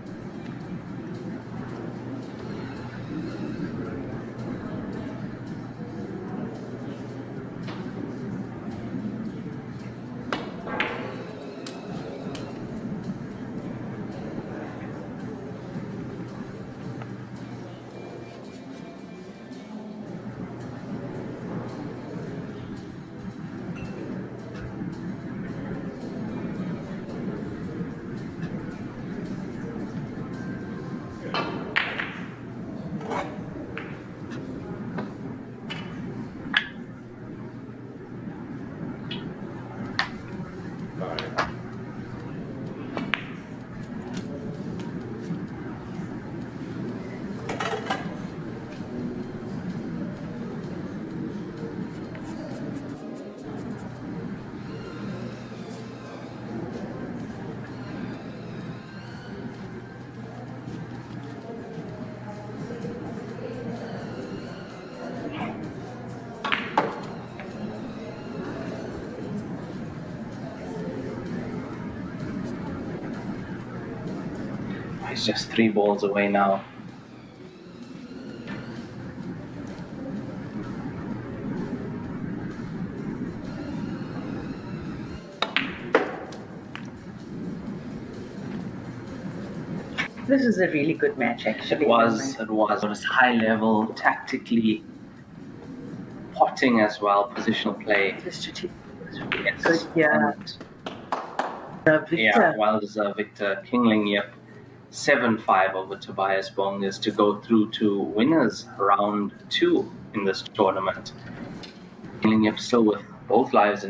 He's just 3 balls away now. This is a really good match, actually. It was high level, tactically, potting as well, positional play. The strategic was really Yes. good here. Victor. Well-deserved victor. King Ling Yip, 7-5 over Tobias Bongers to go through to winners round 2 in this tournament. King Ling Yip still with both lives in